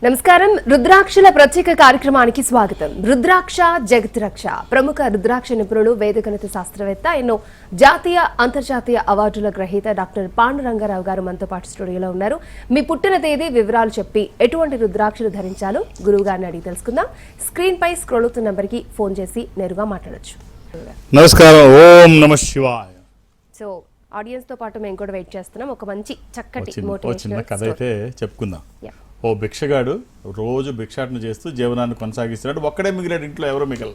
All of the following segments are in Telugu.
నమస్కారం. రుద్రాక్షల ప్రత్యేక కార్యక్రమానికి స్వాగతం. రుద్రాక్ష జగత్ రక్ష. ప్రముఖ రుద్రాక్ష నిపుణులు, వేదగణిత శాస్త్రవేత్త, ఎన్నో జాతీయ అంతర్జాతీయ అవార్డుల గ్రహీత డాక్టర్ పాండురంగారావు గారు మనతో పాటు స్టూడియోలో ఉన్నారు. మీ పుట్టిన తేదీ, వివరాలు చెప్పి ఎటువంటి రుద్రాక్షలు ధరించాలో గురువు గారిని అడిగి తెలుసుకుందాం. స్క్రీన్ పై స్క్రోల్ అవుతున్న నంబర్కి ఫోన్ చేసి నేరుగా మాట్లాడొచ్చు. నమస్కారం. ఓం నమః శివాయ. సో ఆడియన్స్ తో పాటు మేము కూడా వెయిట్ చేస్తున్నాం. ఒక మంచి చక్కటి చిన్న కథ అయితే చెప్పుకుందాం. ఓ భిక్షగాడు రోజు భిక్షాటన చేస్తూ జీవనాన్ని కొనసాగిస్తున్నాడు. ఒక్కడే మిగిలాడు, ఇంట్లో ఎవరో మిగల.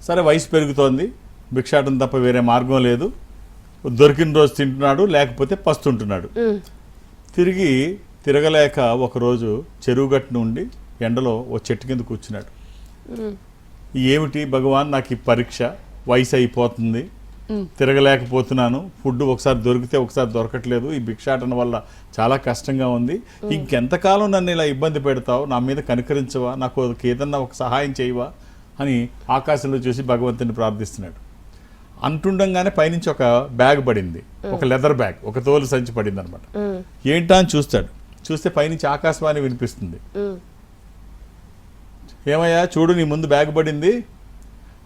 సరే, వయసు పెరుగుతోంది, భిక్షాటన తప్ప వేరే మార్గం లేదు. దొరికిన రోజు తింటున్నాడు, లేకపోతే పస్తుంటున్నాడు. తిరగలేక ఒకరోజు చెరువు గట్టు నుండి ఎండలో ఓ చెట్టు కింద కూర్చున్నాడు. ఏమిటి భగవాన్, నాకు ఈ పరీక్ష, వయసు అయిపోతుంది, తిరగలేకపోతున్నాను, ఫుడ్ ఒకసారి దొరికితే ఒకసారి దొరకట్లేదు, ఈ భిక్షాటన వల్ల చాలా కష్టంగా ఉంది, ఇంకెంతకాలం నన్ను ఇలా ఇబ్బంది పెడతావు, నా మీద కనికరించవా, నాకు ఏదన్నా ఒక సహాయం చేయవా అని ఆకాశంలో చూసి భగవంతుని ప్రార్థిస్తున్నాడు. అంటుండగానే పైనుంచి ఒక బ్యాగ్ పడింది, ఒక లెదర్ బ్యాగ్, ఒక తోలు సంచి పడింది అనమాట. ఏంటా అని చూస్తాడు. చూస్తే పైనుంచి ఆకాశవాణి వినిపిస్తుంది. ఏమయ్యా చూడు, నీ ముందు బ్యాగ్ పడింది.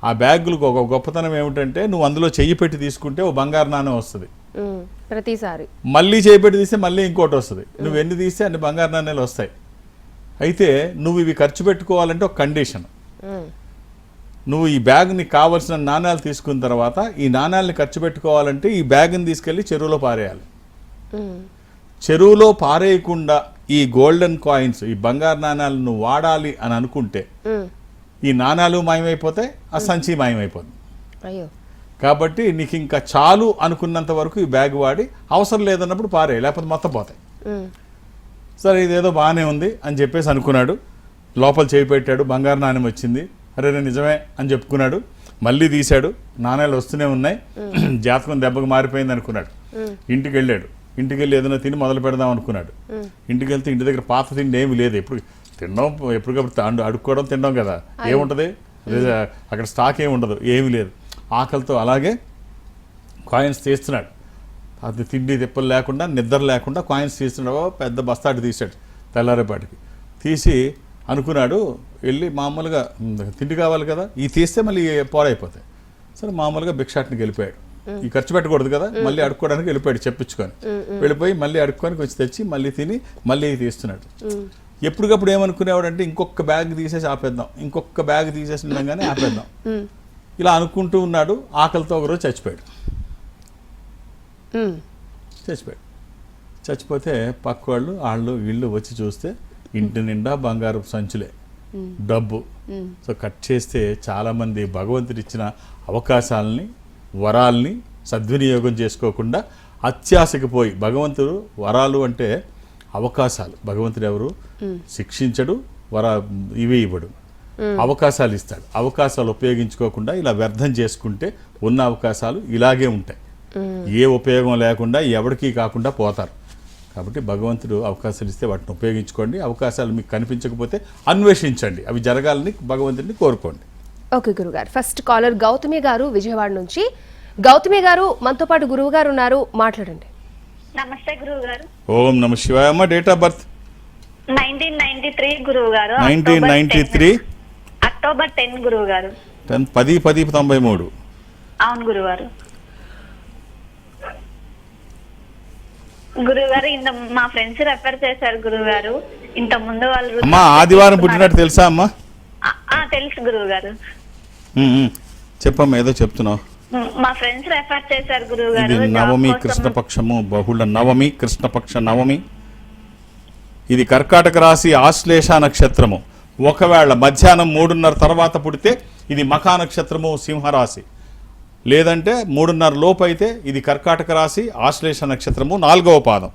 ఆ బ్యాగులకు ఒక గొప్పతనం ఏమిటంటే, నువ్వు అందులో చెయ్యి పెట్టి తీసుకుంటే ఓ బంగారు నాణెం వస్తుంది ప్రతిసారి, మళ్ళీ చెయ్యి పెట్టి తీస్తే మళ్ళీ ఇంకోటి వస్తుంది, నువ్వు ఎన్ని తీస్తే అన్ని బంగారు నాణ్యాలు వస్తాయి. అయితే నువ్వు ఇవి ఖర్చు పెట్టుకోవాలంటే ఒక కండిషన్. నువ్వు ఈ బ్యాగ్ నీకు కావలసిన నాణ్యాలు తీసుకున్న తర్వాత ఈ నాణ్యాలని ఖర్చు పెట్టుకోవాలంటే ఈ బ్యాగ్ని తీసుకెళ్లి చెరువులో పారేయాలి. చెరువులో పారేయకుండా ఈ గోల్డెన్ కాయిన్స్, ఈ బంగారు నాణ్యాలు నువ్వు వాడాలి అని అనుకుంటే ఈ నాణ్యాలు మాయమైపోతాయి, ఆ సంచి మాయమైపోతుంది. కాబట్టి నీకు ఇంకా చాలు అనుకున్నంత వరకు ఈ బ్యాగ్ వాడి, అవసరం లేదన్నప్పుడు పారే, లేకపోతే మొత్తం పోతాయి. సరే, ఇదేదో బాగానే ఉంది అని చెప్పేసి అనుకున్నాడు. లోపల చేయి పెట్టాడు, బంగారు నాణ్యం వచ్చింది. అరే నిజమే అని చెప్పుకున్నాడు. మళ్ళీ తీశాడు, నాణ్యాలు వస్తూనే ఉన్నాయి. జాతకం దెబ్బకు మారిపోయింది అనుకున్నాడు. ఇంటికి వెళ్ళాడు. ఇంటికి వెళ్ళి ఏదైనా తిని మొదలు పెడదాం అనుకున్నాడు. ఇంటికి వెళ్తే ఇంటి దగ్గర పాత తిండి ఏమి లేదు. తినడం ఎప్పటికప్పుడు అడుక్కోవడం, తినడం కదా, ఏముంటుంది అక్కడ, స్టాక్ ఏమి ఉండదు, ఏమీ లేదు. ఆకలితో అలాగే కాయిన్స్ తీస్తున్నాడు. అది తిండి తిప్పలు లేకుండా, నిద్ర లేకుండా కాయిన్స్ తీస్తున్నాడు. పెద్ద బస్తాటి తీసాడు. తెల్లారేపాటికి తీసి అనుకున్నాడు, వెళ్ళి మామూలుగా తిండి కావాలి కదా, ఈ తీస్తే మళ్ళీ పాడైపోతాయి. సరే, మామూలుగా భిక్షాటనికి వెళ్ళిపోయాడు. ఈ ఖర్చు పెట్టకూడదు కదా, మళ్ళీ అడుక్కోవడానికి వెళ్ళిపోయాడు. చెప్పించుకొని వెళ్ళిపోయి మళ్ళీ అడుక్కొని వచ్చి తెచ్చి మళ్ళీ తిని మళ్ళీ తీస్తున్నాడు. ఎప్పటికప్పుడు ఏమనుకునేవాడంటే, ఇంకొక బ్యాగ్ తీసేసి ఆపేద్దాం, ఇంకొక బ్యాగ్ తీసేసి ఉండగానే ఆపేద్దాం, ఇలా అనుకుంటూ ఉన్నాడు. ఆకలితో ఒకరోజు చచ్చిపోయాడు. చచ్చిపోతే పక్క వాళ్ళు వీళ్ళు వచ్చి చూస్తే ఇంటి నిండా బంగారు సంచులే, డబ్బు. సో కట్ చేస్తే చాలామంది భగవంతుడు ఇచ్చిన అవకాశాలని, వరాల్ని సద్వినియోగం చేసుకోకుండా అత్యాశకి పోయి, భగవంతుడు వరాలు అంటే అవకాశాలు, భగవంతుడు ఎవరు శిక్షించడు, ఇవి ఇవ్వడు, అవకాశాలు ఇస్తాడు. అవకాశాలు ఉపయోగించుకోకుండా ఇలా వ్యర్థం చేసుకుంటే ఉన్న అవకాశాలు ఇలాగే ఉంటాయి. ఏ ఉపయోగం లేకుండా ఎవరికి కాకుండా పోతారు. కాబట్టి భగవంతుడు అవకాశాలు ఇస్తే వాటిని ఉపయోగించుకోండి. అవకాశాలు మీకు కనిపించకపోతే అన్వేషించండి, అవి జరగాలని భగవంతుడిని కోరుకోండి. ఓకే గురుగారు. ఫస్ట్ కాలర్ గౌతమి గారు విజయవాడ నుంచి. గౌతమి గారు, మనతో పాటు గురువు గారు ఉన్నారు, మాట్లాడండి. నమస్తే గురువు గారు. ఓం నమః శివాయ. అమ్మ, డేట్ ఆఫ్ బర్త్ 1993 గురువు గారు. 1993 అక్టోబర్ 10 గురువు గారు. 10/10/93. అవును గురువు గారు. గురువు గారు, ఇంత మా ఫ్రెండ్స్ రెఫర్ చేశారు గురువు గారు. ఇంత ముందు వాళ్ళు అమ్మా ఆదివారం పుట్టినట్టు తెలుసా అమ్మా? తెలుసు గురువు గారు. చెప్పమ్మా, ఏదో చెప్తున్నావు. మా ఫ్రెండ్స్ రెఫర్ చేశారు గురువు గారు. ఇది నవమి కృష్ణపక్షము, బహుళ నవమి, కృష్ణపక్ష నవమి. ఇది కర్కాటక రాశి, ఆశ్లేష నక్షత్రము. ఒకవేళ మధ్యాహ్నం 3:30 తర్వాత పుడితే ఇది మఖా నక్షత్రము, సింహరాశి. లేదంటే 3:30 లోపు అయితే ఇది కర్కాటక రాశి, ఆశ్లేష నక్షత్రము, 4వ పాదం.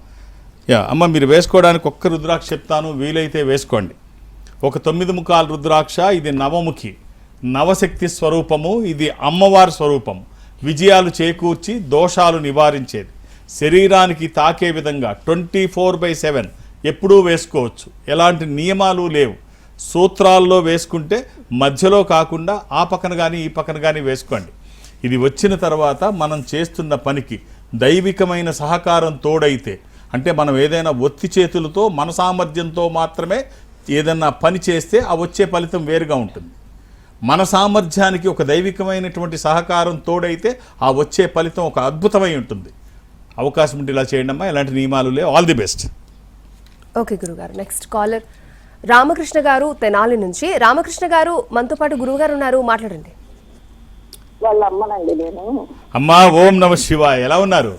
అమ్మ, మీరు వేసుకోవడానికి ఒక్క రుద్రాక్ష చెప్తాను, వీలైతే వేసుకోండి. ఒక 9 ముఖాల రుద్రాక్ష. ఇది నవముఖి, నవశక్తి స్వరూపము. ఇది అమ్మవారి స్వరూపము, విజయాలు చేకూర్చి దోషాలు నివారించేది. శరీరానికి తాకే విధంగా 24/7 ఎప్పుడూ వేసుకోవచ్చు. ఎలాంటి నియమాలు లేవు. సూత్రాల్లో వేసుకుంటే మధ్యలో కాకుండా ఆ పక్కన కానీ ఈ పక్కన కానీ వేసుకోండి. ఇది వచ్చిన తర్వాత మనం చేస్తున్న పనికి దైవికమైన సహకారం తోడైతే, అంటే మనం ఏదైనా ఒత్తి చేతులతో మన సామర్థ్యంతో మాత్రమే ఏదన్నా పని చేస్తే ఆ వచ్చే ఫలితం వేరుగా ఉంటుంది. మన సామర్థ్యానికి ఒక దైవికమైనటువంటి సహకారం తోడైతే ఆ వచ్చే ఫలితం ఒక అద్భుతమై ఉంటుంది. అవకాశం ఉంటే ఇలా చేయండి అమ్మా, ఎలాంటి నియమాలు లేవు. All the best. ఓకే గురుగారు. నెక్స్ట్ కాలర్ రామకృష్ణ గారు తెనాలి నుంచి. రామకృష్ణ గారు మనతో పాటు గురువు గారు ఉన్నారు, మాట్లాడండి. వాళ్ళ అమ్మనండి నేను. అమ్మా ఓం నమ శివాయ, ఎలా ఉన్నారు?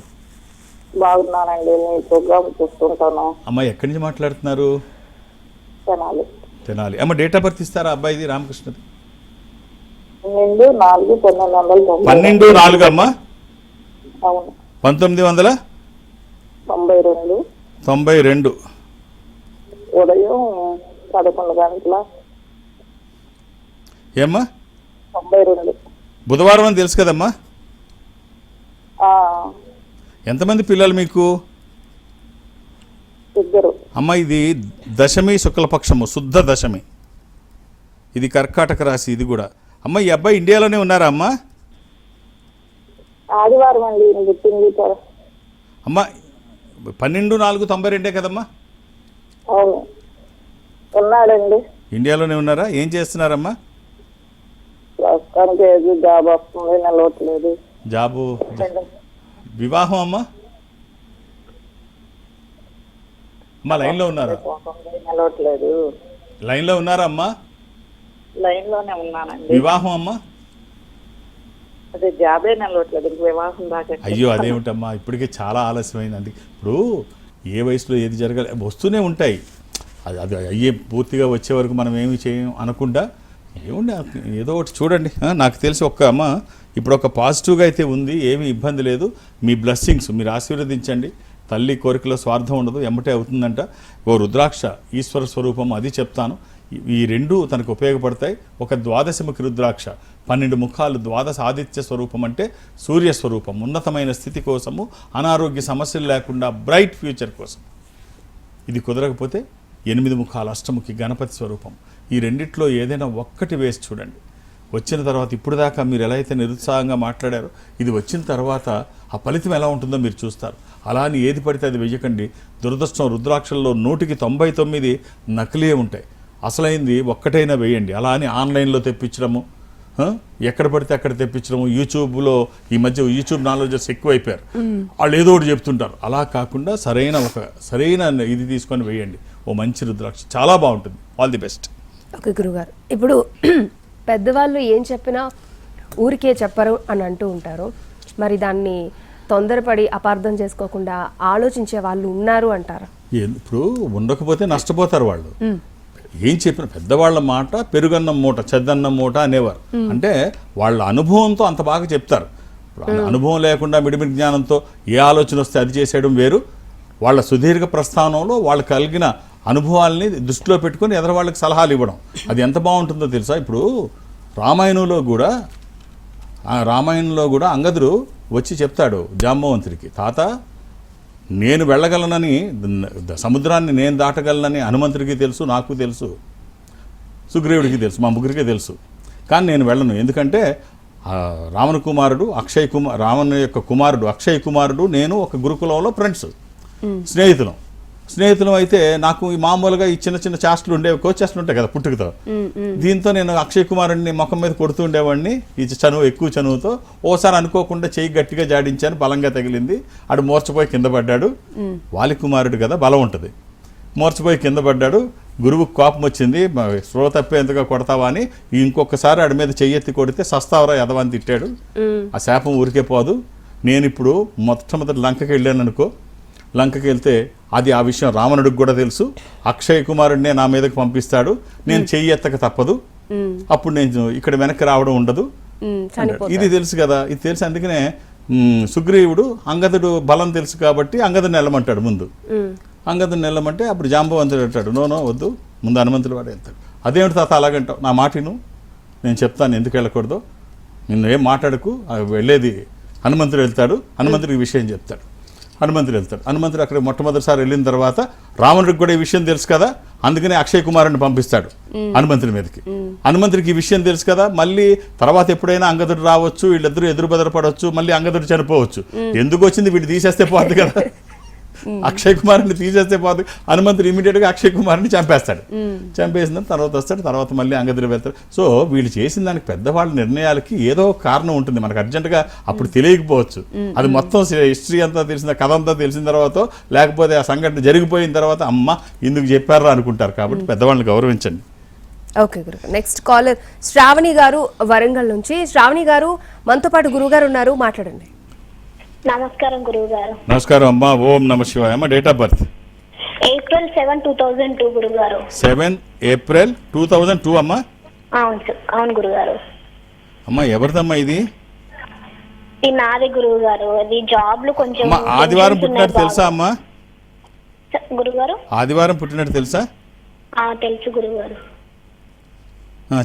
బాగున్నానండి, మీ ప్రోగ్రామ్ చూస్తుంటాను. అమ్మా ఎక్కడి నుంచి మాట్లాడుతున్నారు? తెనాలి. తెనాలి. అమ్మ డేట్ ఆఫ్ బర్త్ ఇస్తారా అబ్బాయిది రామకృష్ణది? 12/4/1990. 12/4 అమ్మా. అవును. 1992 ఉదయం 11 గంటల ఏమ్మా 92. బుధవారం అని తెలుసు కదమ్మా. ఆ, ఎంతమంది పిల్లలు మీకు? 2. అమ్మ ఇది దశమి శుక్లపక్షము, శుద్ధ దశమి. ఇది కర్కాటక రాశి. ఇది కూడా అమ్మ ఈ అబ్బాయి ఇండియాలోనే ఉన్నారా అమ్మా? ఆదివారం అండి ఈయన పుట్టింది. అమ్మ 12/4/92 కదమ్మా? అవును, ఉన్నాడండి. ఇండియాలోనే ఉన్నారా? ఏం చేస్తున్నారమ్మా? ప్రస్తుతానికి ఏది జాబ్ వస్తుంది, నిలవట్లేదు. జాబు. వివాహం అమ్మా? అమ్మా లైన్లో ఉన్నారా? నిలవట్లేదు. లైన్లో ఉన్నారా అమ్మా? లైన్ లోనే ఉన్నానండి. వివాహం అమ్మా? అదే జాబే నిలవట్లేదు, ఇంక వివాహం దాకా. అయ్యో అదేమిటమ్మా, ఇప్పటికే చాలా ఆలస్యమైంది. అందుకే ఇప్పుడు ఏ వయసులో ఏది జరగాలి వస్తూనే ఉంటాయి. అది అది అయ్యే పూర్తిగా వచ్చే వరకు మనం ఏమి చేయం అనకుండా ఏముండి ఏదో ఒకటి చూడండి. నాకు తెలిసి అమ్మ ఇప్పుడు ఒక పాజిటివ్గా అయితే ఉంది, ఏమీ ఇబ్బంది లేదు. మీ బ్లెస్సింగ్స్ మీరు ఆశీర్వదించండి. తల్లి కోరికలో స్వార్థం ఉండదు, ఎమ్మటే అవుతుందంట. ఓ రుద్రాక్ష ఈశ్వర స్వరూపం, అది చెప్తాను. ఈ రెండు తనకు ఉపయోగపడతాయి. ఒక ద్వాదశముఖి రుద్రాక్ష, 12 ముఖాలు, ద్వాదశ ఆదిత్య స్వరూపం అంటే సూర్య స్వరూపం, ఉన్నతమైన స్థితి కోసము, అనారోగ్య సమస్యలు లేకుండా బ్రైట్ ఫ్యూచర్ కోసం. ఇది కుదరకపోతే 8 ముఖాలు అష్టముఖి గణపతి స్వరూపం. ఈ రెండిట్లో ఏదైనా ఒక్కటి వేసి చూడండి. వచ్చిన తర్వాత ఇప్పుడు దాకా మీరు ఎలా అయితే నిరుత్సాహంగా మాట్లాడారో, ఇది వచ్చిన తర్వాత ఆ ఫలితం ఎలా ఉంటుందో మీరు చూస్తారు. అలా అని ఏది పడితే అది వెయ్యకండి. దురదృష్టం రుద్రాక్షల్లో 100కి 99 నకిలీయే ఉంటాయి. అసలైంది ఒక్కటైనా వేయండి. అలా అని ఆన్లైన్లో తెప్పించడము, ఎక్కడ పడితే అక్కడ తెప్పించడము. యూట్యూబ్లో ఈ మధ్య యూట్యూబ్ నాలెడ్జెస్ ఎక్కువైపోయారు, వాళ్ళు ఏదో ఒకటి చెప్తుంటారు. అలా కాకుండా సరైన ఇది తీసుకొని వేయండి. ఓ మంచి రుద్రాక్ష చాలా బాగుంటుంది. All the best. ఓకే గురుగారు, ఇప్పుడు పెద్దవాళ్ళు ఏం చెప్పినా ఊరికే చెప్పరు అని అంటూ ఉంటారు. మరి దాన్ని తొందరపడి అపార్థం చేసుకోకుండా ఆలోచించే వాళ్ళు ఉన్నారు అంటారా? ఇప్పుడు ఉండకపోతే నష్టపోతారు వాళ్ళు. ఏం చెప్పిన పెద్దవాళ్ళ మాట పెరుగన్నం మూట చెద్దన్నం మూట అనేవారు. అంటే వాళ్ళ అనుభవంతో అంత బాగా చెప్తారు. అనుభవం లేకుండా మిడిమిడి జ్ఞానంతో ఏ ఆలోచన వస్తే అది చేసేయడం వేరు. వాళ్ళ సుదీర్ఘ ప్రస్థానంలో వాళ్ళు కలిగిన అనుభవాల్ని దృష్టిలో పెట్టుకొని ఎదరు వాళ్ళకి సలహాలు ఇవ్వడం, అది ఎంత బాగుంటుందో తెలుసా? ఇప్పుడు రామాయణంలో కూడా అంగదుడు వచ్చి చెప్తాడు జాంబవంతుడికి, తాత నేను వెళ్ళగలనని, సముద్రాన్ని నేను దాటగలనని హనుమంతుడికి తెలుసు, నాకు తెలుసు, సుగ్రీవుడికి తెలుసు, మా ముగ్గురికి తెలుసు. కానీ నేను వెళ్ళను. ఎందుకంటే రావణ కుమారుడు రావణ యొక్క కుమారుడు అక్షయ్ కుమారుడు నేను ఒక గురుకులంలో ఫ్రెండ్స్, స్నేహితులం అయితే నాకు మామూలుగా ఈ చిన్న చిన్న చేష్టలు ఉండేవి, కోచేష్టలు ఉంటాయి కదా పుట్టుకతో. దీంతో నేను అక్షయ్ కుమారుడిని ముఖం మీద కొడుతూ ఉండేవాడిని ఈ ఎక్కువ చనువుతో. ఓసారి అనుకోకుండా చెయ్యి గట్టిగా జాడించాను, బలంగా తగిలింది. ఆడు మూర్చపోయి కింద పడ్డాడు. వాలి కుమారుడు కదా, బలం ఉంటుంది. మూర్చపోయి కింద పడ్డాడు. గురువుకు కోపం వచ్చింది, స్పృహ తప్పేంతగా కొడతావా అని. ఇంకొకసారి ఆడి మీద చెయ్యెత్తి కొడితే సస్తావరా ఎదవని తిట్టాడు. ఆ శాపం ఊరికే పోదు. నేను ఇప్పుడు మొట్టమొదటి లంకకి వెళ్ళాను అనుకో, లంకకి వెళ్తే అది ఆ విషయం రావణుడికి కూడా తెలుసు. అక్షయ్ కుమారుడినే నా మీదకి పంపిస్తాడు, నేను చెయ్యి ఎత్తక తప్పదు. అప్పుడు నేను ఇక్కడ వెనక్కి రావడం ఉండదు. ఇది తెలుసు కదా, ఇది తెలుసు. అందుకనే సుగ్రీవుడు అంగదుడు బలం తెలుసు కాబట్టి అంగదుని వెళ్ళమంటాడు ముందు. అంగదుని వెళ్ళమంటే అప్పుడు జాంబవంతుడు అంటాడు, నో వద్దు, ముందు హనుమంతుడు వాడు వెళ్తాడు. అదేమిటి తాత అలాగంటావు? నా మాటిను, నేను చెప్తాను ఎందుకు వెళ్ళకూడదు, నిన్ను ఏం మాట్లాడకు. వెళ్ళేది హనుమంతుడు వెళ్తాడు, హనుమంతుడికి విషయం చెప్తాడు. హనుమంతుడు అక్కడ మొట్టమొదటిసారి వెళ్ళిన తర్వాత రావణుడికి కూడా ఈ విషయం తెలుసు కదా, అందుకనే అక్షయ్ కుమారుడిని పంపిస్తాడు హనుమంతుడి మీదకి. హనుమంతుడికి ఈ విషయం తెలుసు కదా, మళ్ళీ తర్వాత ఎప్పుడైనా అంగదుడు రావచ్చు, వీళ్ళిద్దరూ ఎదురు బెదరపడవచ్చు, మళ్ళీ అంగదుడు చనిపోవచ్చు. ఎందుకు వచ్చింది, వీడు తీసేస్తే పోతుంది కదా. అక్షయ్ కుమార్ని తీసేస్తే పోతే హనుమంతుడు ఇమీడియట్ గా అక్షయ్ కుమార్ని చంపేస్తాడు. చంపేసిన తర్వాత వస్తాడు, తర్వాత మళ్ళీ అంగదులు వెళ్తాడు. సో వీళ్ళు చేసిన దానికి పెద్దవాళ్ళ నిర్ణయాలకి ఏదో కారణం ఉంటుంది, మనకు అర్జెంటుగా అప్పుడు తెలియకపోవచ్చు. అది మొత్తం హిస్టరీ అంతా తెలిసిన కథ అంతా తెలిసిన తర్వాత, లేకపోతే ఆ సంఘటన జరిగిపోయిన తర్వాత అమ్మ ఇందుకు చెప్పారా అనుకుంటారు. కాబట్టి పెద్దవాళ్ళని గౌరవించండి. ఓకే గురుగారు. నెక్స్ట్ కాలర్ శ్రావణి గారు వరంగల్ నుంచి. శ్రావణి గారు మనతో పాటు గురువు గారు ఉన్నారు, మాట్లాడండి. నమస్కారం గురువు గారు. నమస్కారం అమ్మా. ఓం నమ శివాయ. అమ్మ డేట్ ఆఫ్ బర్త్ April 7, 2002 గురువు గారు. 7 April 2002 అమ్మా. అవును గురువు గారు. అమ్మా ఎవరిదమ్మా ఇది? ఇది నాది గురువు గారు. అది జాబ్ లో కొంచెం అమ్మా ఆదివారం పుట్టినట్టు తెలుసా అమ్మా? గురువు గారు ఆదివారం పుట్టినట్టు తెలుసా? తెలుసు గురువు గారు.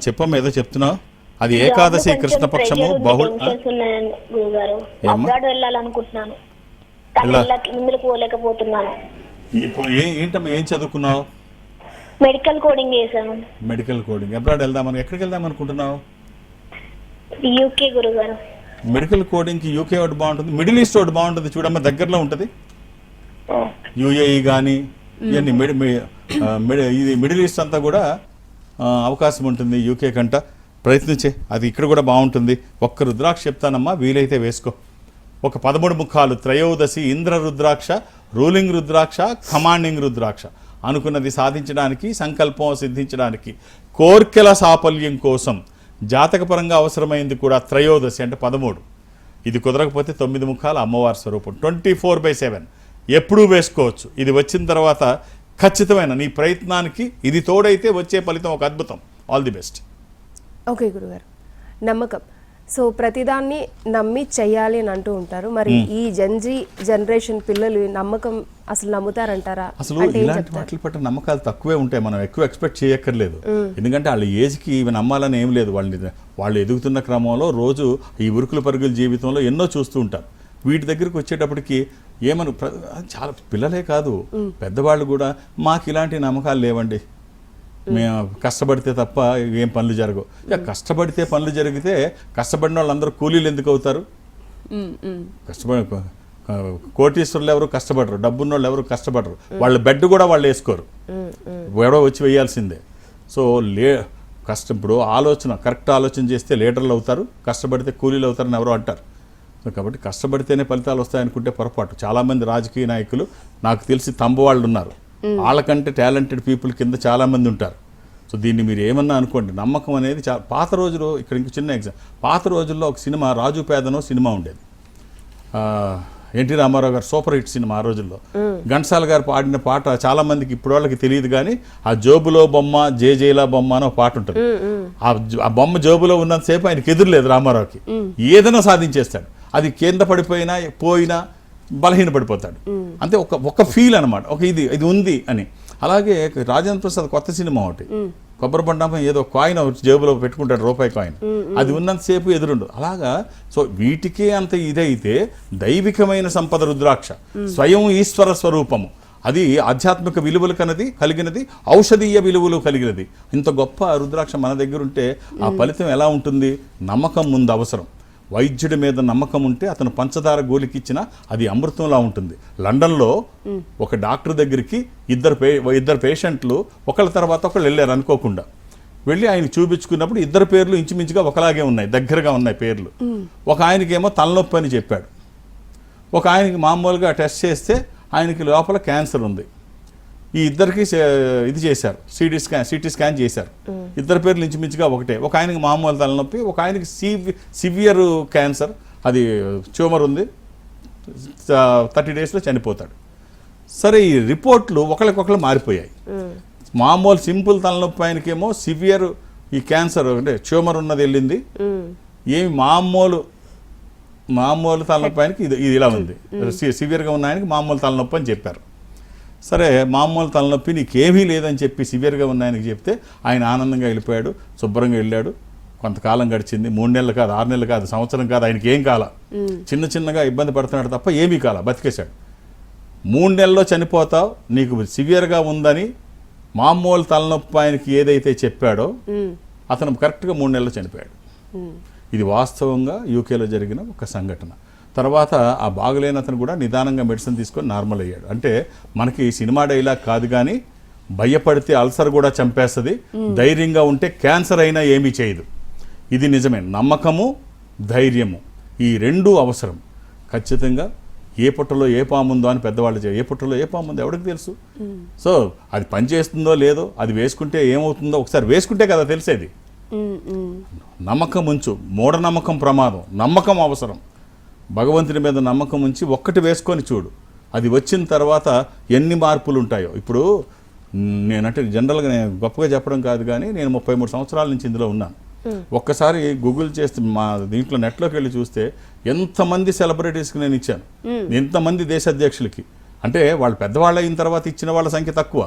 చెప్పమ్మా ఏదో చెప్తున్నావు. అది ఏకాదశి కృష్ణపక్షము బహుళ గురువు గారు. అబ్రాడ్ వెళ్ళాలనుకుంటున్నాను, ముందుకు పోలేకపోతున్నాను. ఇప్పుడు ఏంటమ్మా ఏం చదువుకున్నావు? మెడికల్ కోడింగ్ చేశాను. Medical coding. అబ్రాడ్ వెళ్దామని ఎక్కడికి వెళ్దాం అనుకుంటున్నావు? యూకే గురువు గారు. మెడికల్ కోడింగ్ కి యూకే ఒకటి బాగుంటుంది, మిడిల్ ఈస్ట్ ఒకటి బాగుంటుంది చూడమ్మా, దగ్గరలో ఉంటుంది. యుఏఈ కానీ ఇవన్నీ ఇది మిడిల్ ఈస్ట్ అంతా కూడా అవకాశం ఉంటుంది యూకే కంట. ప్రయత్నించే, అది ఇక్కడ కూడా బాగుంటుంది. ఒక్క రుద్రాక్ష చెప్తానమ్మా, వీలైతే వేసుకో. ఒక 13 ముఖాలు, త్రయోదశి, ఇంద్ర రుద్రాక్ష, రూలింగ్ రుద్రాక్ష, కమాండింగ్ రుద్రాక్ష. అనుకున్నది సాధించడానికి, సంకల్పం సిద్ధించడానికి, కోర్కెల సాఫల్యం కోసం జాతకపరంగా అవసరమైంది కూడా త్రయోదశి అంటే 13. ఇది కుదరకపోతే 9 ముఖాలు అమ్మవారి స్వరూపం. 24/7 ఎప్పుడూ వేసుకోవచ్చు. ఇది వచ్చిన తర్వాత ఖచ్చితమైన నీ ప్రయత్నానికి ఇది తోడైతే వచ్చే ఫలితం ఒక అద్భుతం. All the best. ఓకే గురుగారు. నమ్మకం. సో ప్రతిదాన్ని నమ్మి చెయ్యాలి అని అంటూ ఉంటారు. మరి ఈ జనరేషన్ పిల్లలు నమ్మకం అసలు నమ్ముతారంటారా? అసలు ఇలాంటి వాటి పట్ల నమ్మకాలు తక్కువే ఉంటాయి, మనం ఎక్కువ ఎక్స్పెక్ట్ చేయక్కర్లేదు. ఎందుకంటే వాళ్ళ ఏజ్కి ఇవి నమ్మాలని ఏం లేదు. వాళ్ళు ఎదుగుతున్న క్రమంలో రోజు ఈ ఉరుకుల పరుగుల జీవితంలో ఎన్నో చూస్తూ ఉంటారు. వీటి దగ్గరికి వచ్చేటప్పటికి ఏమను చాలా పిల్లలే కాదు పెద్దవాళ్ళు కూడా మాకు ఇలాంటి నమ్మకాలు లేవండి, మేము కష్టపడితే తప్ప ఏం పనులు జరగవు. కష్టపడితే పనులు జరిగితే కష్టపడిన వాళ్ళందరూ కూలీలు ఎందుకు అవుతారు? కష్టపడి కోటీశ్వరులు ఎవరు కష్టపడరు, డబ్బున్న వాళ్ళు ఎవరు కష్టపడరు. వాళ్ళ బెడ్ కూడా వాళ్ళు వేసుకోరు, ఎవడో వచ్చి వేయాల్సిందే. సో ఇప్పుడు కరెక్ట్ ఆలోచన చేస్తే లీడర్లు అవుతారు, కష్టపడితే కూలీలు అవుతారని ఎవరో అంటారు. సో కాబట్టి కష్టపడితేనే ఫలితాలు వస్తాయనుకుంటే పొరపాటు. చాలామంది రాజకీయ నాయకులు నాకు తెలిసి తంబవాళ్ళు ఉన్నారు, వాళ్ళకంటే టాలెంటెడ్ పీపుల్ కింద చాలామంది ఉంటారు. సో దీన్ని మీరు ఏమన్నా అనుకోండి, నమ్మకం అనేది పాత రోజులు. ఇక్కడ ఇంకో చిన్న ఎగ్జాంపుల్, పాత రోజుల్లో ఒక సినిమా రాజు పేదనో సినిమా ఉండేది. ఎన్టీ రామారావు గారు సూపర్ హిట్ సినిమా ఆ రోజుల్లో. ఘంటసాల గారు పాడిన పాట చాలా మందికి ఇప్పుడు వాళ్ళకి తెలియదు, కానీ ఆ జోబులో బొమ్మ జేజేలా బొమ్మ అని ఒక పాట ఉంటుంది. ఆ బొమ్మ జోబులో ఉన్నంతసేపు ఆయనకి ఎదురులేదు రామారావుకి, ఏదైనా సాధించేస్తాడు. అది కింద పోయినా బలహీన పడిపోతాడు. అంతే ఒక ఫీల్ అనమాట, ఇది ఉంది అని. అలాగే రాజేంద్ర ప్రసాద్ కొత్త సినిమా ఒకటి, కొబ్బరి బండాపం ఏదో కాయిన్ జేబులో పెట్టుకుంటాడు, రూపాయి కాయిన్, అది ఉన్నంతసేపు ఎదురుండదు. అలాగా సో వీటికే అంత ఇదైతే దైవికమైన సంపద రుద్రాక్ష స్వయం ఈశ్వర స్వరూపము, అది ఆధ్యాత్మిక విలువలు కలిగినది, ఔషధీయ విలువలు కలిగినది. ఇంత గొప్ప రుద్రాక్ష మన దగ్గర ఉంటే ఆ ఫలితం ఎలా ఉంటుంది? నమ్మకం ముందు అవసరం. వైద్యుడి మీద నమ్మకం ఉంటే అతను పంచదార గోలికిచ్చినా అది అమృతంలా ఉంటుంది. లండన్లో ఒక డాక్టర్ దగ్గరికి ఇద్దరు పేషెంట్లు ఒకళ్ళ తర్వాత ఒకళ్ళు వెళ్ళారు అనుకోకుండా. వెళ్ళి ఆయన చూపించుకున్నప్పుడు ఇద్దరు పేర్లు ఇంచుమించుగా ఒకలాగే ఉన్నాయి, దగ్గరగా ఉన్నాయి పేర్లు. ఒక ఆయనకేమో తలనొప్పి అని చెప్పాడు, ఒక ఆయనకి మామూలుగా టెస్ట్ చేస్తే ఆయనకి లోపల క్యాన్సర్ ఉంది. ఈ ఇద్దరికి ఇది చేశారు, సిటీ స్కాన్ చేశారు. ఇద్దరు పేర్లు ఇంచుమించుగా ఒకటే. ఒక ఆయనకి మామూలు తలనొప్పి, ఒక ఆయనకి సివియర్ క్యాన్సర్, అది ట్యూమర్ ఉంది, 30 daysలో చనిపోతాడు. సరే ఈ రిపోర్ట్లు ఒకరికొకరు మారిపోయాయి. మామూలు సింపుల్ తలనొప్పి ఆయనకేమో సివియర్ ఈ క్యాన్సర్ అంటే ట్యూమర్ ఉన్నది వెళ్ళింది. ఏమి మామూలు తలనొప్పి ఆయనకి ఇది ఇలా ఉంది, సివియర్గా ఉన్న ఆయనకి మామూలు తలనొప్పి అని చెప్పారు. సరే మామూలు తలనొప్పి నీకేమీ లేదని చెప్పి సివియర్గా ఉన్న ఆయనకి చెప్తే ఆయన ఆనందంగా వెళ్ళిపోయాడు, శుభ్రంగా వెళ్ళాడు. కొంతకాలం గడిచింది, 3 నెలలు కాదు, 6 నెలలు కాదు, సంవత్సరం కాదు, ఆయనకి ఏం కాల, చిన్నగా ఇబ్బంది పడుతున్నాడు తప్ప ఏమీ కాల, బతికేశాడు. 3 నెలల్లో చనిపోతావు, నీకు సివియర్గా ఉందని మామూలు తలనొప్పి ఆయనకి ఏదైతే చెప్పాడో అతను కరెక్ట్గా 3 నెలల్లో చనిపోయాడు. ఇది వాస్తవంగా యూకేలో జరిగిన ఒక సంఘటన. తర్వాత ఆ బాగులేని అతను కూడా నిదానంగా మెడిసిన్ తీసుకొని నార్మల్ అయ్యాడు. అంటే మనకి సినిమా డైలాగ్ కాదు కానీ భయపడితే అల్సర్ కూడా చంపేస్తుంది, ధైర్యంగా ఉంటే క్యాన్సర్ అయినా ఏమీ చేయదు. ఇది నిజమే. నమ్మకము, ధైర్యము ఈ రెండూ అవసరం. ఖచ్చితంగా ఏ పుట్టలో ఏ పాము ఉందో అని పెద్దవాళ్ళు ఏ పుట్టలో ఏ పాము ఉందో ఎవరికి తెలుసు? సో అది పనిచేస్తుందో లేదో, అది వేసుకుంటే ఏమవుతుందో ఒకసారి వేసుకుంటే కదా తెలిసేది. నమ్మకం ఉంచు, మూఢనమ్మకం ప్రమాదం, నమ్మకం అవసరం. భగవంతుని మీద నమ్మకం ఉంచి ఒక్కటి వేసుకొని చూడు, అది వచ్చిన తర్వాత ఎన్ని మార్పులు ఉంటాయో. ఇప్పుడు నేనంటే జనరల్గా నేను గొప్పగా చెప్పడం కాదు కానీ నేను 33 సంవత్సరాల నుంచి ఇందులో ఉన్నాను. ఒక్కసారి గూగుల్ చేస్తే మా దీంట్లో నెట్లోకి వెళ్ళి చూస్తే ఎంతమంది సెలబ్రిటీస్కి నేను ఇచ్చాను, ఎంతమంది దేశ అధ్యక్షులకి. అంటే వాళ్ళు పెద్దవాళ్ళు అయిన తర్వాత ఇచ్చిన వాళ్ళ సంఖ్య తక్కువ.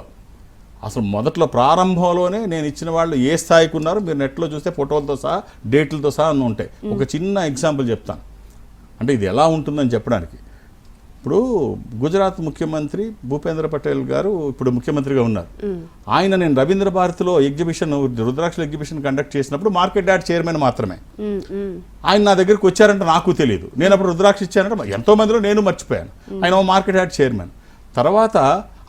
అసలు మొదట్లో ప్రారంభంలోనే నేను ఇచ్చిన వాళ్ళు ఏ స్థాయికి ఉన్నారో మీరు నెట్లో చూస్తే ఫోటోలతో సహా డేట్లతో సహా అన్నీ ఉంటాయి. ఒక చిన్న ఎగ్జాంపుల్ చెప్తాను, అంటే ఇది ఎలా ఉంటుందని చెప్పడానికి. ఇప్పుడు గుజరాత్ ముఖ్యమంత్రి భూపేంద్ర పటేల్ గారు ఇప్పుడు ముఖ్యమంత్రిగా ఉన్నారు. ఆయన నేను రవీంద్ర భారతిలో ఎగ్జిబిషన్, రుద్రాక్షల ఎగ్జిబిషన్ కండక్ట్ చేసినప్పుడు మార్కెట్ యార్డ్ చైర్మన్ మాత్రమే. ఆయన నా దగ్గరికి వచ్చారంటే నాకు తెలియదు. నేను అప్పుడు రుద్రాక్ష ఇచ్చానంటే ఎంతో మందిలో నేను మర్చిపోయాను. ఆయన మార్కెట్ యార్డ్ చైర్మన్. తర్వాత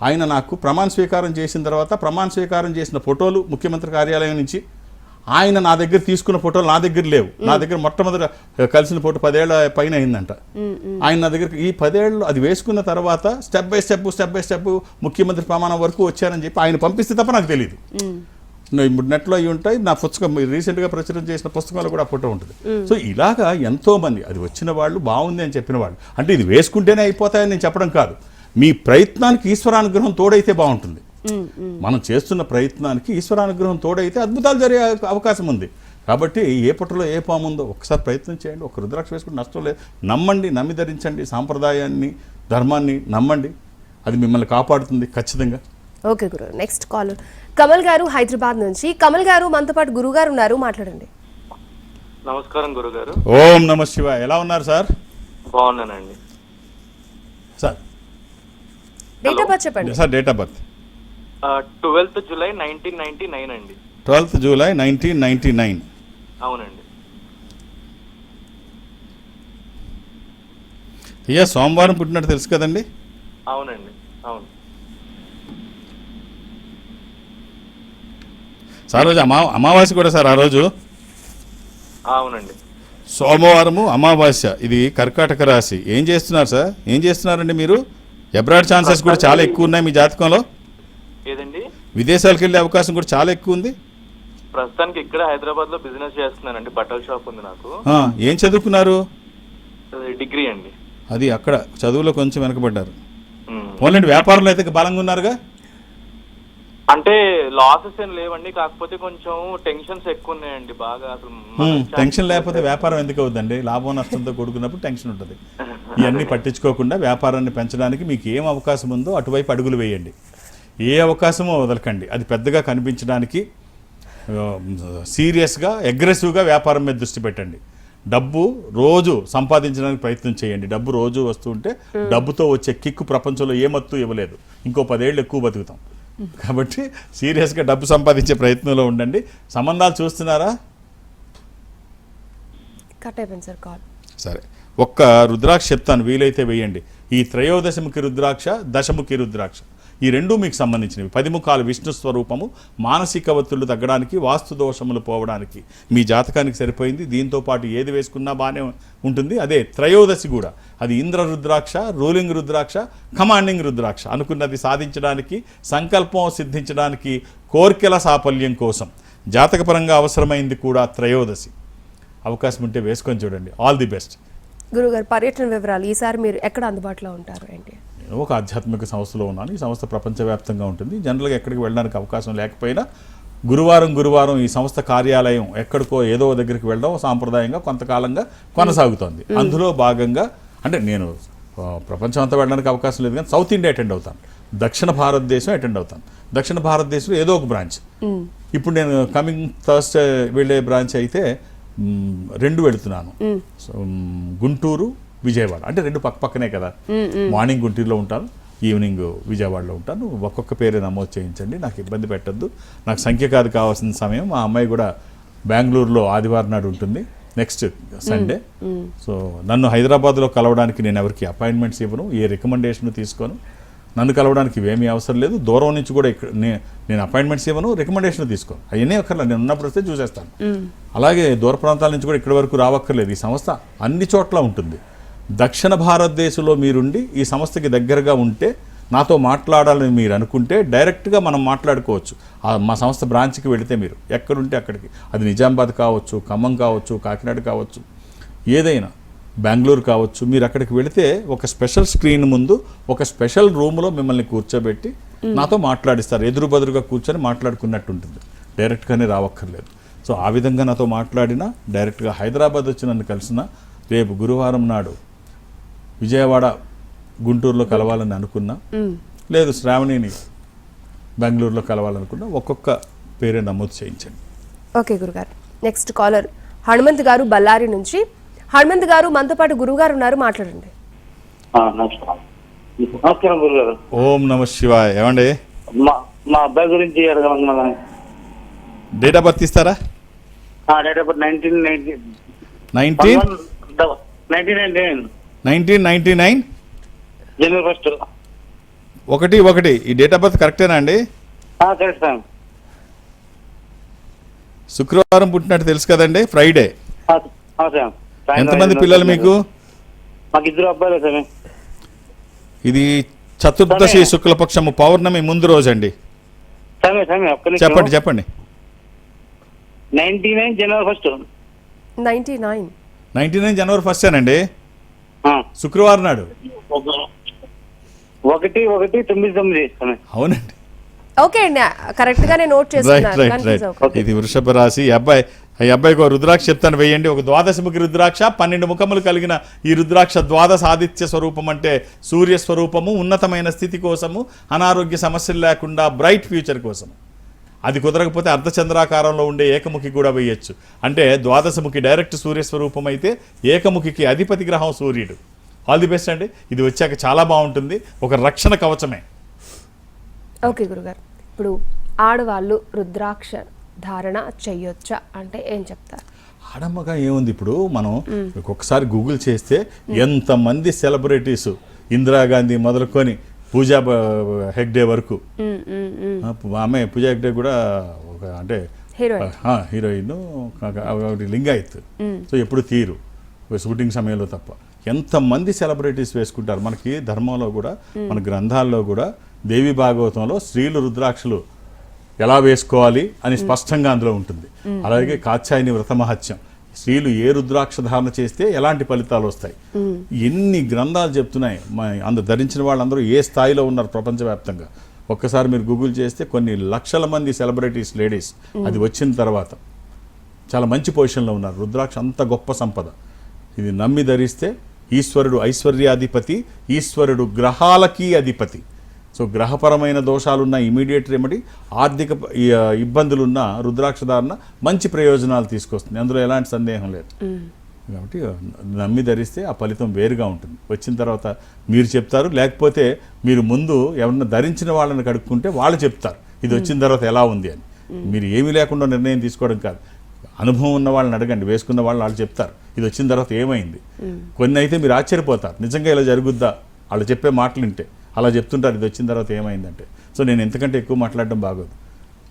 ఆయన నాకు ప్రమాణ స్వీకారం చేసిన తర్వాత ప్రమాణ స్వీకారం చేసిన ఫోటోలు ముఖ్యమంత్రి కార్యాలయం నుంచి ఆయన నా దగ్గర తీసుకున్న ఫోటోలు నా దగ్గర లేవు. నా దగ్గర మొట్టమొదటి కలిసిన ఫోటో 10 ఏళ్ల పైన అయిందంట. ఆయన నా దగ్గర ఈ 10 ఏళ్ళు అది వేసుకున్న తర్వాత స్టెప్ బై స్టెప్ ముఖ్యమంత్రి ప్రమాణం వరకు వచ్చారని చెప్పి ఆయన పంపిస్తే తప్ప నాకు తెలియదు. ఇప్పుడు నెట్లో అవి ఉంటాయి. నా పుస్తకం రీసెంట్గా ప్రచురణ చేసిన పుస్తకంలో కూడా ఫోటో ఉంటుంది. సో ఇలాగా ఎంతో మంది అది వచ్చిన వాళ్ళు బాగుంది అని చెప్పిన వాళ్ళు. అంటే ఇది వేసుకుంటేనే అయిపోతాయని నేను చెప్పడం కాదు. మీ ప్రయత్నానికి ఈశ్వరానుగ్రహం తోడైతే బాగుంటుంది. మనం చేస్తున్న ప్రయత్నానికి ఈశ్వరానుగ్రహం తోడైతే అద్భుతాలు జరిగే అవకాశం ఉంది. కాబట్టి ఏ పుట్టలో ఏ పాము ఉందో ఒకసారి ప్రయత్నం చేయండి. ఒక రుద్రాక్ష వేసుకుంటే నష్టం లేదు. నమ్మండి, నమ్మి ధరించండి. సాంప్రదాయాన్ని, ధర్మాన్ని నమ్మండి, అది మిమ్మల్ని కాపాడుతుంది ఖచ్చితంగా. ఓకే గురు. నెక్స్ట్ కాల్ కమల్ గారు హైదరాబాద్ నుంచి. కమల్ గారు మనతో పాటు గురువు గారు ఉన్నారు, మాట్లాడండి. నమస్కారం గురుగారు. ఓం నమ శివాయ. ఎలా ఉన్నారు సార్? బాగున్నానండి సార్. డేట్ ఆఫ్ బర్త్ చెప్పండి sir. Date of birth 12th July 1999 అండి. 12th July 1999. అవునండి. అయ్యా సోమవారం పుట్టినట్టు తెలుసు కదండి? అవునండి. అవును సార్. రోజు అమావాస్య కూడా సార్. ఆ రోజు అవునండి. సోమవారము అమావాస్య. ఇది కర్కాటక రాశి. ఏం చేస్తున్నారు సార్? ఏం చేస్తున్నారండి మీరు? అబ్రాడ్ ఛాన్సెస్ కూడా చాలా ఎక్కువ ఉన్నాయి మీ జాతకంలో. ఏదండి? విదేశాలకు వెళ్ళే అవకాశం కూడా చాలా ఎక్కువ ఉంది. ప్రస్తుతానికి ఇక్కడ హైదరాబాద్ లో బిజినెస్ చేస్తున్నానండి. బట్టల షాప్ ఉంది నాకు. ఏం చదువుకున్నారు? డిగ్రీ అండి. అది అక్కడ చదువులో కొంచెం వెనకబడ్డారు. ఓన్లీ వ్యాపారంలో అయితే బలంగా ఉన్నారుగా. అంటే లాసెస్ ఏం లేవండి, కాకపోతే కొంచెం టెన్షన్స్ ఎక్కువ ఉన్నాయండి బాగా. అసలు టెన్షన్ లేకపోతే వ్యాపారం ఎందుకు అవుతుందండి? లాభం నష్టంతో కూడుకున్నప్పుడు టెన్షన్ ఉంటుంది. ఇవన్నీ పట్టించుకోకుండా వ్యాపారాన్ని పెంచడానికి మీకు ఏం అవకాశం ఉందో అటువైపు అడుగులు వేయండి. ఏ అవకాశమో వదలకండి. అది పెద్దగా కనిపించడానికి సీరియస్గా, అగ్రెసివ్గా వ్యాపారం మీద దృష్టి పెట్టండి. డబ్బు రోజు సంపాదించడానికి ప్రయత్నం చేయండి. డబ్బు రోజు వస్తుంటే డబ్బుతో వచ్చే కిక్కు ప్రపంచంలో ఏ మత్తు ఇవ్వలేదు. ఇంకో 10 ఏళ్ళు ఎక్కువ బతుకుతాం. కాబట్టి సీరియస్గా డబ్బు సంపాదించే ప్రయత్నంలో ఉండండి. సంబంధాలు చూస్తున్నారా? కట్ అయిపోయింది సార్ కాల్. సరే, ఒక్క రుద్రాక్ష చెప్తాను, వీలైతే వేయండి. ఈ త్రయోదశముఖి రుద్రాక్ష, దశముఖి రుద్రాక్ష, ఈ రెండూ మీకు సంబంధించినవి. 10 ముఖాలు విష్ణు స్వరూపము. మానసిక ఒత్తిళ్లు తగ్గడానికి, వాస్తు దోషములు పోవడానికి మీ జాతకానికి సరిపోయింది. దీంతో పాటు ఏది వేసుకున్నా బాగానే ఉంటుంది. అదే త్రయోదశి కూడా. అది ఇంద్ర రుద్రాక్ష, రూలింగ్ రుద్రాక్ష, కమాండింగ్ రుద్రాక్ష. అనుకున్నది సాధించడానికి, సంకల్పం సిద్ధించడానికి, కోర్కెల సాఫల్యం కోసం జాతకపరంగా అవసరమైంది కూడా త్రయోదశి. అవకాశం ఉంటే వేసుకొని చూడండి. All the best. గురుగారు పర్యటన వివరాలు ఈసారి మీరు ఎక్కడ అందుబాటులో ఉంటారు ఏంటి? ఒక ఆధ్యాత్మిక సంస్థలో ఉన్నాను. ఈ సంస్థ ప్రపంచవ్యాప్తంగా ఉంటుంది. జనరల్గా ఎక్కడికి వెళ్ళడానికి అవకాశం లేకపోయినా గురువారం ఈ సంస్థ కార్యాలయం ఎక్కడికో ఏదో దగ్గరికి వెళ్ళడం సాంప్రదాయంగా కొంతకాలంగా కొనసాగుతోంది. అందులో భాగంగా అంటే నేను ప్రపంచం అంతా వెళ్ళడానికి అవకాశం లేదు కానీ సౌత్ ఇండియా అటెండ్ అవుతాను, దక్షిణ భారతదేశం అటెండ్ అవుతాను. దక్షిణ భారతదేశంలో ఏదో ఒక బ్రాంచ్. ఇప్పుడు నేను కమింగ్ థర్స్డే వెళ్ళే బ్రాంచ్ అయితే 2 వెళుతున్నాను. గుంటూరు, విజయవాడ. అంటే 2 పక్కనే కదా. మార్నింగ్ గుంటూరులో ఉంటాను, ఈవినింగ్ విజయవాడలో ఉంటాను. ఒక్కొక్క పేరే నమోదు చేయించండి, నాకు ఇబ్బంది పెట్టద్దు. నాకు సంఖ్య కాదు కావాల్సిన సమయం. మా అమ్మాయి కూడా బెంగళూరులో ఆదివారం నాడు ఉంటుంది. Next Sunday. సో నన్ను హైదరాబాద్లో కలవడానికి నేను ఎవరికి అపాయింట్మెంట్స్ ఇవ్వను, ఏ రికమెండేషన్ తీసుకోను. నన్ను కలవడానికి ఇవేమీ అవసరం లేదు. దూరం నుంచి కూడా ఇక్కడ నేను అపాయింట్మెంట్స్ ఇవ్వను, రికమెండేషన్ తీసుకోను. అవన్నీ అక్కర్లేదు, నేను ఉన్నప్పుడు వస్తే చూసేస్తాను. అలాగే దూర ప్రాంతాల నుంచి కూడా ఇక్కడి వరకు రావక్కర్లేదు. ఈ సంస్థ అన్ని చోట్ల ఉంటుంది. దక్షిణ భారతదేశంలో మీరుండి ఈ సంస్థకి దగ్గరగా ఉంటే, నాతో మాట్లాడాలని మీరు అనుకుంటే డైరెక్ట్గా మనం మాట్లాడుకోవచ్చు. మా సంస్థ బ్రాంచ్కి వెళితే మీరు ఎక్కడుంటే అక్కడికి, అది నిజామాబాద్ కావచ్చు, ఖమ్మం కావచ్చు, కాకినాడ కావచ్చు, ఏదైనా బెంగళూరు కావచ్చు, మీరు అక్కడికి వెళితే ఒక స్పెషల్ స్క్రీన్ ముందు ఒక స్పెషల్ రూమ్లో మిమ్మల్ని కూర్చోబెట్టి నాతో మాట్లాడిస్తారు. ఎదురు బదురుగా కూర్చొని మాట్లాడుకున్నట్టు ఉంటుంది, డైరెక్ట్గానే రావక్కర్లేదు. సో ఆ విధంగా నాతో మాట్లాడినా, డైరెక్ట్గా హైదరాబాద్ వచ్చి నన్ను కలిసిన, రేపు గురువారం నాడు విజయవాడ గుంటూరులో కలవాలని అనుకున్నా, లేదు శ్రావణిని బెంగళూరులో కలవాలనుకున్నా, ఒక్కొక్క పేరే నమోదు చేయించండి. ఓకే గురుగారు. నెక్స్ట్ కాలర్ హనుమంత్ గారు బళ్ళారి నుంచి. హనుమంత్ గారు మనతో పాటు గురువు గారు ఉన్నారు, మాట్లాడండి. నమస్కారం గురుగారు. ఓం నమ శివాయ. ఏమండి మా అబ్బాయి గురించి అడగమన్నా. డేట్ ఆఫ్ బర్త్ ఇస్తారా? డేట్ ఆఫ్ బర్త్ 1999 జనవరి 1. 1/1. ఈ డేట్ ఆఫ్ బర్త్ కరెక్టేనా అండి? Correct sir. శుక్రవారం పుట్టినట్టు తెలుసు కదండి, ఫ్రైడే. సార్ ఎంతమంది పిల్లలు మీకు? మాకు 2 అబ్బాయిలు సార్. ఇది చతుర్దశి శుక్లపక్షము పౌర్ణమి ముందు రోజు అండి. చెప్పండి. 99 జనవరి 1. 99 జనవరి 1 అండి, శుక్రవారం నాడు. 1/1/99. అవునండి. ఓకే అండి, కరెక్ట్ గానే నోట్ చేసుకున్నారు. రైట్. ఇది వృషభ రాశి. ఈ అబ్బాయికి ఒక రుద్రాక్ష చెప్తాను, వేయండి. ఒక ద్వాదశముఖి రుద్రాక్ష, 12 ముఖములు కలిగిన ఈ రుద్రాక్ష ద్వాదశ ఆదిత్య స్వరూపం, అంటే సూర్య స్వరూపము, ఉన్నతమైన స్థితి కోసము, అనారోగ్య సమస్యలు లేకుండా బ్రైట్ ఫ్యూచర్ కోసం. అది కుదరకపోతే అర్ధచంద్రాకారంలో ఉండే ఏకముఖి కూడా వేయచ్చు. అంటే ద్వాదశముఖి డైరెక్ట్ సూర్య స్వరూపం అయితే, ఏకముఖికి అధిపతి గ్రహం సూర్యుడు. ఆల్ ది బెస్ట్ అండి. ఇది వచ్చాక చాలా బాగుంటుంది, ఒక రక్షణ కవచమే. ఓకే గురుగారు, ఇప్పుడు ఆడవాళ్ళు రుద్రాక్ష ధారణ చెయ్యొచ్చా అంటే ఏం చెప్తారు? ఆడమ్మగా ఏముంది, ఇప్పుడు మనం ఒక్కొక్కసారి గూగుల్ చేస్తే ఎంతమంది సెలబ్రిటీస్, ఇందిరాగాంధీ మొదలుకొని పూజా హెగ్డే వరకు, ఆమె పూజా హెగ్డే కూడా ఒక అంటే హీరోయిన్, లింగాయత్. సో ఎప్పుడు తీరు షూటింగ్ సమయంలో తప్ప. ఎంతమంది సెలబ్రిటీస్ వేసుకుంటారు. మనకి ధర్మంలో కూడా, మన గ్రంథాల్లో కూడా, దేవి భాగవతంలో స్త్రీలు రుద్రాక్షలు ఎలా వేసుకోవాలి అని స్పష్టంగా అందులో ఉంటుంది. అలాగే కాత్యాయని వ్రతమహత్యం, స్త్రీలు ఏ రుద్రాక్ష ధారణ చేస్తే ఎలాంటి ఫలితాలు వస్తాయి, ఎన్ని గ్రంథాలు చెప్తున్నాయి. అందరు ధరించిన వాళ్ళందరూ ఏ స్థాయిలో ఉన్నారు ప్రపంచవ్యాప్తంగా. ఒక్కసారి మీరు గూగుల్ చేస్తే కొన్ని లక్షల మంది సెలబ్రిటీస్ లేడీస్ అది వచ్చిన తర్వాత చాలా మంచి పొజిషన్లో ఉన్నారు. రుద్రాక్ష అంత గొప్ప సంపద. ఇది నమ్మి ధరిస్తే ఈశ్వరుడు ఐశ్వర్యాధిపతి, ఈశ్వరుడు గ్రహాలకి అధిపతి. సో గ్రహపరమైన దోషాలున్న ఇమీడియట్ రెమెడీ, ఆర్థిక ఇబ్బందులున్న రుద్రాక్ష ధారణ మంచి ప్రయోజనాలు తీసుకొస్తుంది, అందులో ఎలాంటి సందేహం లేదు. కాబట్టి నమ్మి ధరిస్తే ఆ ఫలితం వేరుగా ఉంటుంది. వచ్చిన తర్వాత మీరు చెప్తారు, లేకపోతే మీరు ముందు ఎవరన్నా ధరించిన వాళ్ళని కడుక్కుంటే వాళ్ళు చెప్తారు ఇది వచ్చిన తర్వాత ఎలా ఉంది అని. మీరు ఏమీ లేకుండా నిర్ణయం తీసుకోవడం కాదు, అనుభవం ఉన్న వాళ్ళని అడగండి, వేసుకున్న వాళ్ళు చెప్తారు ఇది వచ్చిన తర్వాత ఏమైంది. కొన్ని అయితే మీరు ఆశ్చర్యపోతారు, నిజంగా ఇలా జరుగుద్దా, వాళ్ళు చెప్పే మాటలు వింటే అలా చెప్తుంటారు ఇది వచ్చిన తర్వాత ఏమైందంటే. సో నేను ఎంతకంటే ఎక్కువ మాట్లాడడం బాగోదు,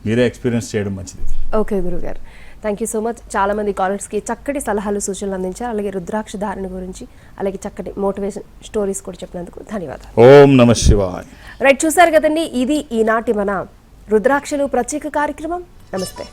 మీరే ఎక్స్పీరియన్స్ చేయడం మంచిది. ఓకే గురుగారు, థ్యాంక్ యూ సో మచ్. చాలా మంది కాలర్స్కి చక్కటి సలహాలు సూచనలు అందించారు. అలాగే రుద్రాక్ష ధారణ గురించి, అలాగే చక్కటి మోటివేషన్ స్టోరీస్ కూడా చెప్పినందుకు ధన్యవాదాలు. ఓం నమ శివాయ. రైట్, చూసారు కదండి, ఇది ఈనాటి మన రుద్రాక్షలు ప్రత్యేక కార్యక్రమం. నమస్తే.